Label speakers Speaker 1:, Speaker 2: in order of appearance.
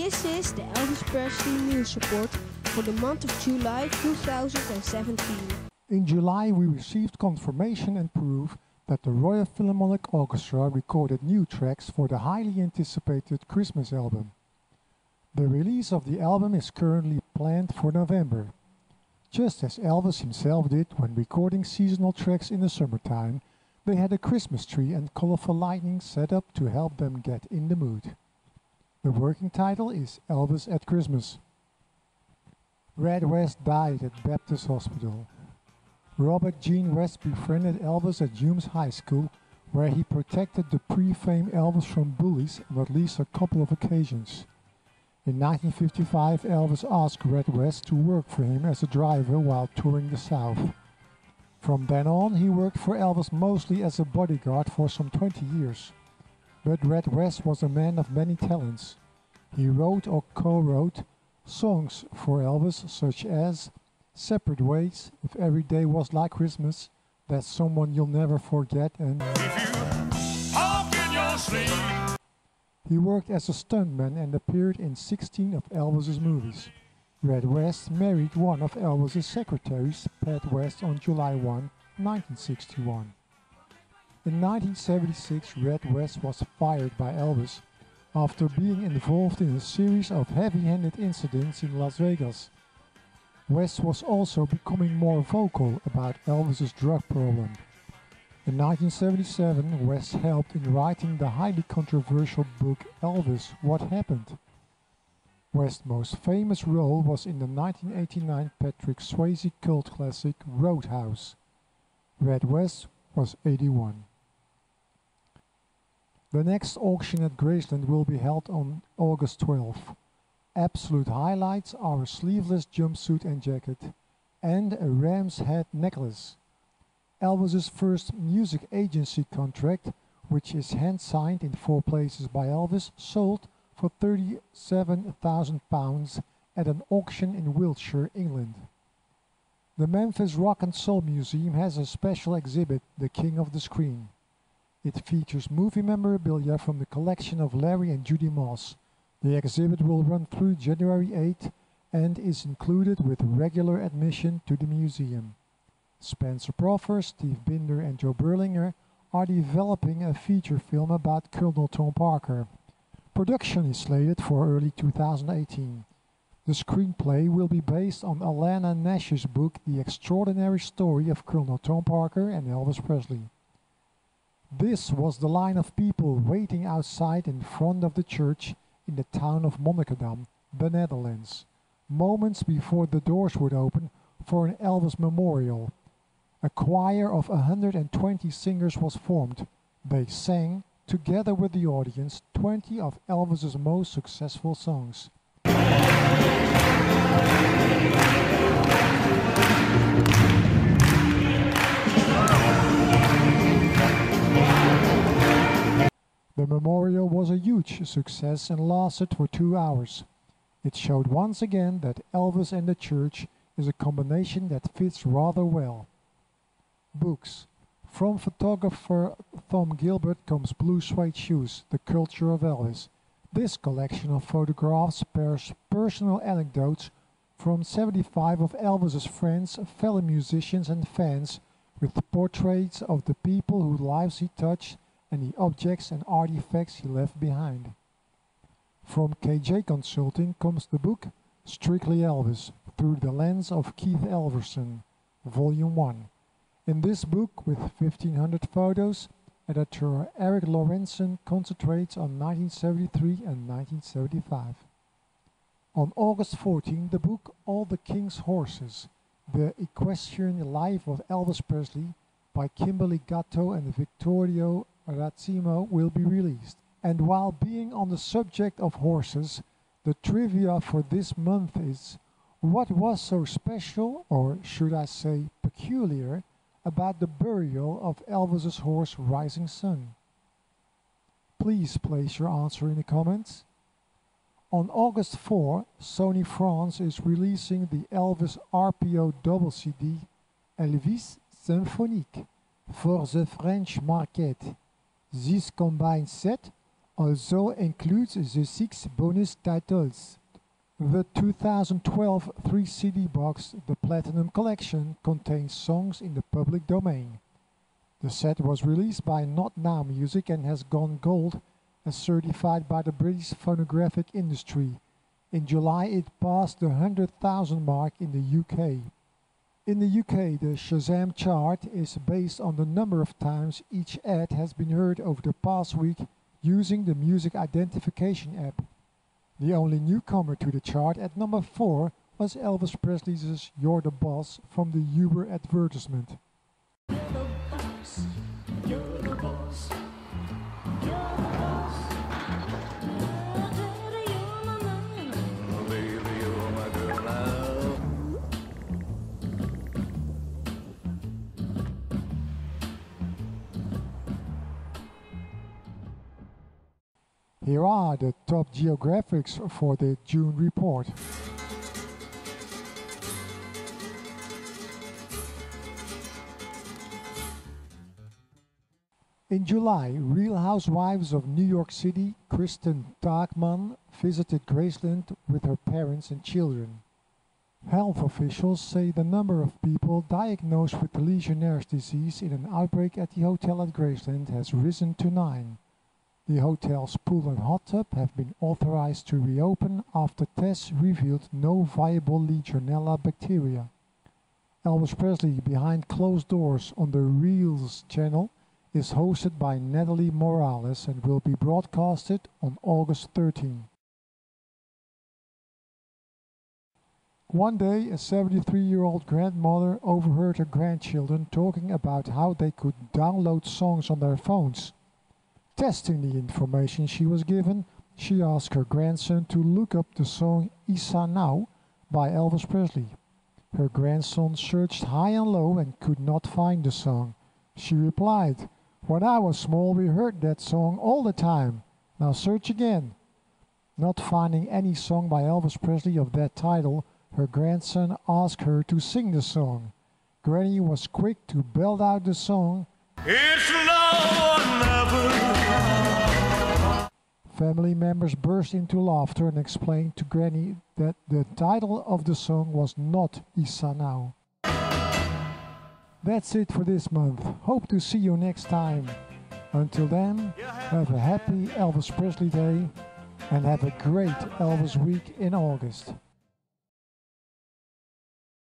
Speaker 1: This is the Elvis Presley News Report for the month of July 2017.
Speaker 2: In July, we received confirmation and proof that the Royal Philharmonic Orchestra recorded new tracks for the highly anticipated Christmas album. The release of the album is currently planned for November. Just as Elvis himself did when recording seasonal tracks in the summertime, they had a Christmas tree and colorful lighting set up to help them get in the mood. The working title is Elvis at Christmas. Red West died at Baptist Hospital. Robert Gene West befriended Elvis at Humes High School, where he protected the pre-fame Elvis from bullies on at least a couple of occasions. In 1955, Elvis asked Red West to work for him as a driver while touring the South. From then on, he worked for Elvis mostly as a bodyguard for some 20 years. But Red West was a man of many talents. He wrote or co-wrote songs for Elvis such as Separate Ways, If Every Day Was Like Christmas, That's Someone You'll Never Forget, and
Speaker 3: If you talk in your sleep.
Speaker 2: He worked as a stuntman and appeared in 16 of Elvis's movies. Red West married one of Elvis's secretaries, Pat West, on July 1, 1961. In 1976, Red West was fired by Elvis after being involved in a series of heavy-handed incidents in Las Vegas. West was also becoming more vocal about Elvis's drug problem. In 1977, West helped in writing the highly controversial book Elvis, What Happened? West's most famous role was in the 1989 Patrick Swayze cult classic Roadhouse. Red West was 81. The next auction at Graceland will be held on August 12th. Absolute highlights are a sleeveless jumpsuit and jacket and a ram's head necklace. Elvis's first music agency contract, which is hand-signed in 4 places by Elvis, sold for £37,000 at an auction in Wiltshire, England. The Memphis Rock and Soul Museum has a special exhibit, The King of the Screen. It features movie memorabilia from the collection of Larry and Judy Moss. The exhibit will run through January 8 and is included with regular admission to the museum. Spencer Proffer, Steve Binder and Joe Berlinger are developing a feature film about Colonel Tom Parker. Production is slated for early 2018. The screenplay will be based on Alana Nash's book The Extraordinary Story of Colonel Tom Parker and Elvis Presley. This was the line of people waiting outside in front of the church in the town of Monnikendam, the Netherlands, moments before the doors would open for an Elvis memorial. A choir of 120 singers was formed. They sang, together with the audience, 20 of Elvis's most successful songs. The memorial was a huge success and lasted for 2 hours. It showed once again that Elvis and the church is a combination that fits rather well. Books. From photographer Tom Gilbert comes Blue Suede Shoes, The Culture of Elvis. This collection of photographs pairs personal anecdotes from 75 of Elvis's friends, fellow musicians and fans with portraits of the people whose lives he touched and the objects and artifacts he left behind. From KJ Consulting comes the book Strictly Elvis, Through the Lens of Keith Elverson, Volume 1. In this book, with 1,500 photos, editor Eric Lorenzen concentrates on 1973 and 1975. On August 14, the book All the King's Horses, The Equestrian Life of Elvis Presley by Kimberly Gatto and Vittorio Razzimo will be released. And while being on the subject of horses, the trivia for this month is: what was so special, or should I say peculiar, about the burial of Elvis's horse Rising Sun? Please place your answer in the comments. On August 4, Sony France is releasing the Elvis RPO double CD Elvis Symphonique for the French market. This combines set also includes the 6 bonus titles. The 2012 3-CD box, the Platinum Collection, contains songs in the public domain. The set was released by Not Now Music and has gone gold, as certified by the British phonographic industry. In July it passed the 100,000 mark in the UK. In the UK, the Shazam chart is based on the number of times each ad has been heard over the past week using the music identification app. The only newcomer to the chart at number 4 was Elvis Presley's You're the Boss from the Uber advertisement.
Speaker 3: You're the boss. You're the boss. You're the boss. Daddy, you're my man. Oh, baby, you're my girl now.
Speaker 2: Here are the top geographics for the June report. In July, Real Housewives of New York City, Kristen Tagman, visited Graceland with her parents and children. Health officials say the number of people diagnosed with the Legionnaire's disease in an outbreak at the hotel at Graceland has risen to 9. The hotel's pool and hot tub have been authorized to reopen after tests revealed no viable Legionella bacteria. Elvis Presley Behind Closed Doors on the Reels channel is hosted by Natalie Morales and will be broadcasted on August 13. One day, a 73-year-old grandmother overheard her grandchildren talking about how they could download songs on their phones. Testing the information she was given, she asked her grandson to look up the song Isa Now by Elvis Presley. Her grandson searched high and low and could not find the song. She replied, "When I was small we heard that song all the time. Now search again." Not finding any song by Elvis Presley of that title, her grandson asked her to sing the song. Granny was quick to belt out the song.
Speaker 3: It's now or never.
Speaker 2: Family members burst into laughter and explained to Granny that the title of the song was not Isa Now. That's it for this month. Hope to see you next time. Until then, have a happy Elvis Presley Day and have a great Elvis week in August.